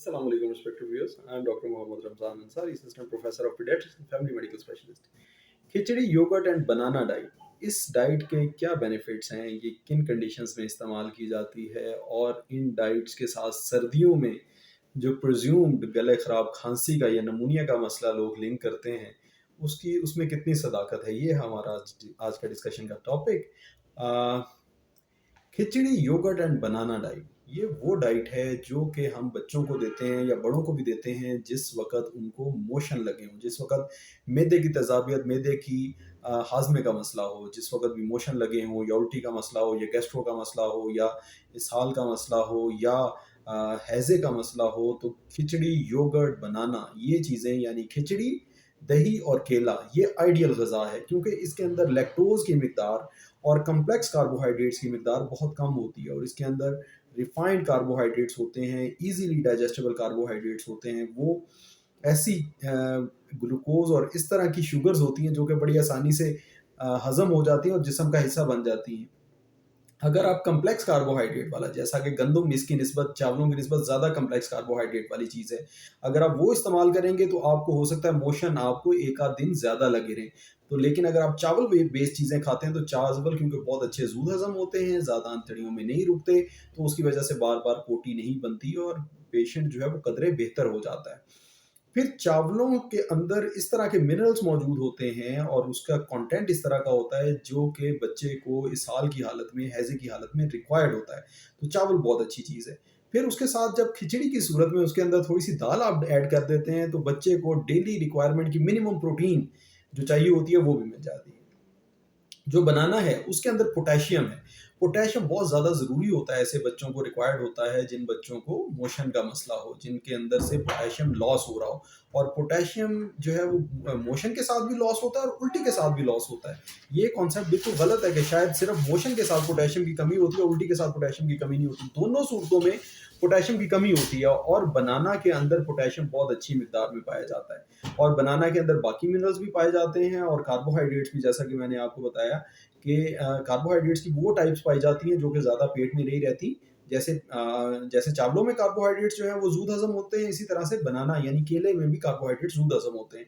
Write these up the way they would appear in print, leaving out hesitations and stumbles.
Assalamu alaikum, respected viewers. I am Dr. Mohammad Ramzan Ansari, Assistant Professor of Pediatrics and Family Medical Specialist. Khichdi yoghurt and banana diet, इस diet के क्या benefits हैं, ये किन conditions में इस्तेमाल की जाती है और इन डाइट्स के साथ सर्दियों में जो प्रिज्यूम्ड गले ख़राब खांसी का या नमूनिया का मसला लोग लिंक करते हैं, उसकी उसमें कितनी सदाकत है, ये हमारा आज का डिस्कशन का topic. Khichdi yoghurt and banana diet, ये वो डाइट है जो कि हम बच्चों को देते हैं या बड़ों को भी देते हैं जिस वक़्त उनको मोशन लगे हों, जिस वक़्त मैदे की तेज़ाबियत, मैदे की हाज़मे का मसला हो, जिस वक़्त भी मोशन लगे हों या उल्टी का मसला हो या गैस्ट्रो का मसला हो या इसहाल का मसला हो या हैज़े का मसला हो, तो खिचड़ी, योगर्ट, बनाना, ये चीज़ें यानी खिचड़ी, दही और केला, ये आइडियल ग़िज़ा है क्योंकि इसके अंदर लैक्टोज़ की मिक़दार और कम्प्लेक्स कार्बोहाइड्रेट्स की मिक़दार बहुत कम होती है और इसके अंदर रिफाइंड कार्बोहाइड्रेट्स होते हैं, ईज़िली डाइजेस्टेबल कार्बोहाइड्रेट्स होते हैं। वो ऐसी ग्लूकोज़ और इस तरह की शुगर्स होती हैं जो कि बड़ी आसानी से हज़म हो जाती हैं और जिस्म का हिस्सा बन जाती हैं। अगर आप कम्प्लेक्स कार्बोहाइड्रेट वाला, जैसा कि गंदम इसकी निस्बत चावलों की निस्बत ज़्यादा कम्प्लेक्स कार्बोहाइड्रेट वाली चीज़ है, अगर आप वो इस्तेमाल करेंगे तो आपको हो सकता है मोशन आपको एक आध दिन ज़्यादा लगे रहें। तो लेकिन अगर आप चावल बेस्ड चीज़ें खाते हैं तो चावल क्योंकि बहुत अच्छे ज़ूद हज़म होते हैं, ज़्यादा आंतड़ियों में नहीं रुकते, तो उसकी वजह से बार बार पोटी नहीं बनती और पेशेंट जो है वो कदरे बेहतर हो जाता है। फिर चावलों के अंदर इस तरह के मिनरल्स मौजूद होते हैं और उसका कंटेंट इस तरह का होता है जो कि बच्चे को इसहाल की हालत में, हैज़े की हालत में रिक्वायर्ड होता है। तो चावल बहुत अच्छी चीज़ है। फिर उसके साथ जब खिचड़ी की सूरत में उसके अंदर थोड़ी सी दाल आप ऐड कर देते हैं तो बच्चे को डेली रिक्वायरमेंट की मिनिमम प्रोटीन जो चाहिए होती है वो भी मिल जाती है। जो बनाना है उसके अंदर पोटेशियम है। पोटेशियम बहुत ज़्यादा ज़रूरी होता है, ऐसे बच्चों को रिक्वायर्ड होता है जिन बच्चों को मोशन का मसला हो, जिनके अंदर से पोटेशियम लॉस हो रहा हो। और पोटेशियम जो है वो मोशन के साथ भी लॉस होता है और उल्टी के साथ भी लॉस होता है। ये कॉन्सेप्ट बिल्कुल गलत है कि शायद सिर्फ मोशन के साथ पोटेशियम की कमी होती है, उल्टी के साथ पोटेशियम की कमी नहीं होती। दोनों सूरतों में पोटेशियम की कमी होती है और बनाना के अंदर पोटेशियम बहुत अच्छी मिकदार में पाया जाता है और बनाना के अंदर बाकी मिनरल्स भी पाए जाते हैं और कार्बोहाइड्रेट्स भी, जैसा कि मैंने आपको बताया कि कार्बोहाइड्रेट्स की वो टाइप्स पाई जाती हैं जो कि ज़्यादा पेट में नहीं रहती। जैसे चावलों में कार्बोहाइड्रेट्स जो हैं वो ज़ूद हज़म होते हैं, इसी तरह से बनाना यानी केले में भी कार्बोहाइड्रेट्स ज़ूद हज़म होते हैं।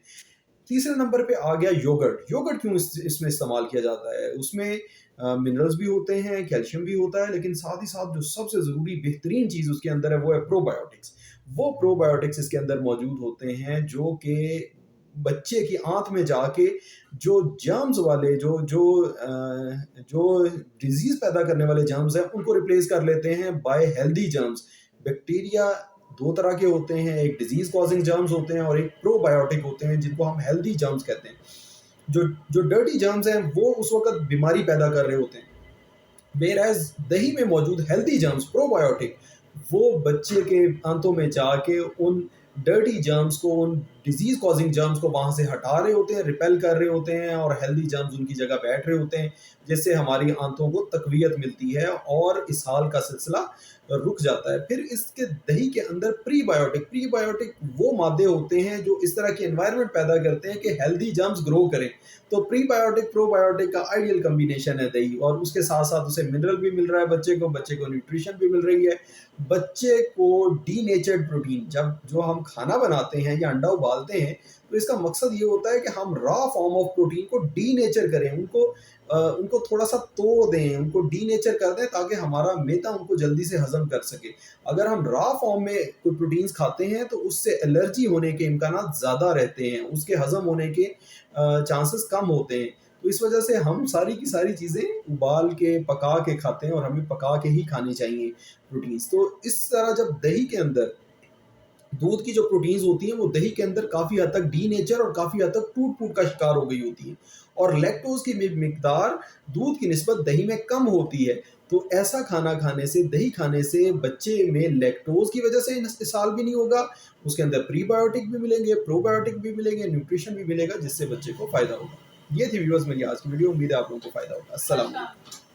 तीसरे नंबर पे आ गया योगर्ट। योगर्ट क्यों इसमें इस्तेमाल किया जाता है? उसमें मिनरल्स भी होते हैं, कैल्शियम भी होता है, लेकिन साथ ही साथ जो सबसे ज़रूरी बेहतरीन चीज़ उसके अंदर है वो है प्रोबायोटिक्स। वो प्रोबायोटिक्स इसके अंदर मौजूद होते हैं जो कि बच्चे की आंत में जाके जो जर्म्स वाले जो डिजीज़ पैदा करने वाले जर्म्स हैं उनको रिप्लेस कर लेते हैं बाय हेल्दी जर्म्स। बैक्टीरिया दो तरह के होते हैं, एक डिजीज़ कॉजिंग जर्म्स होते हैं और एक प्रोबायोटिक होते हैं जिनको हम हेल्दी जर्म्स कहते हैं। जो डर्टी जर्म्स हैं वो उस वक़्त बीमारी पैदा कर रहे होते हैं। वेयरएज़ दही में मौजूद हेल्दी जर्म्स प्रोबायोटिक, वो बच्चे के आंतों में जाके उन डर्टी जर्म्स को, उन डिजीज़ कॉजिंग जर्म्स को वहाँ से हटा रहे होते हैं, रिपेल कर रहे होते हैं और हेल्दी जर्म्स उनकी जगह बैठ रहे होते हैं, जिससे हमारी आंतों को तक़वियत मिलती है और इसहाल का सिलसिला रुक जाता है। फिर इसके दही के अंदर प्रीबायोटिक वो मादे होते हैं जो इस तरह की एनवायरनमेंट पैदा करते हैं कि हेल्दी जर्म्स ग्रो करें। तो प्रीबायोटिक प्रोबायोटिक का आइडियल कॉम्बिनेशन है दही और उसके साथ साथ उसे मिनरल भी मिल रहा है, बच्चे को न्यूट्रिशन भी मिल रही है। बच्चे को डीनेचर्ड प्रोटीन, जब जो हम खाना बनाते हैं या अंडा उबालते हैं तो इसका मकसद ये होता है कि हम रॉ फॉर्म ऑफ प्रोटीन को डीनेचर करें, उनको थोड़ा सा तोड़ दें, उनको डीनेचर कर दें ताकि हमारा मैदा उनको जल्दी से हजम कर सके। अगर हम रॉ फॉर्म में कोई प्रोटीन्स खाते हैं तो उससे एलर्जी होने के इम्कानात ज़्यादा रहते हैं, उसके हजम होने के चांसेस कम होते हैं। तो इस वजह से हम सारी की सारी चीज़ें उबाल के, पका के खाते हैं और हमें पका के ही खानी चाहिए प्रोटीन्स। तो इस तरह जब दही के अंदर दूध की जो प्रोटीन्स होती हैं वो दही के अंदर काफ़ी हद तक डीनेचर और काफ़ी हद तक टूट-फूट का शिकार हो गई होती है और लैक्टोज़ की मिकदार दूध की निस्बत दही में कम होती है। तो ऐसा खाना खाने से, दही खाने से बच्चे में लैक्टोज़ की वजह से इसहाल भी नहीं होगा, उसके अंदर प्रीबायोटिक भी मिलेंगे, प्रोबायोटिक भी मिलेंगे, न्यूट्रिशन भी मिलेगा जिससे बच्चे को फ़ायदा होगा। ये थी व्यूअर्स मेरी आज की वीडियो, उम्मीद है आप लोगों को फ़ायदा होगा। अस्सलाम वालेकुम।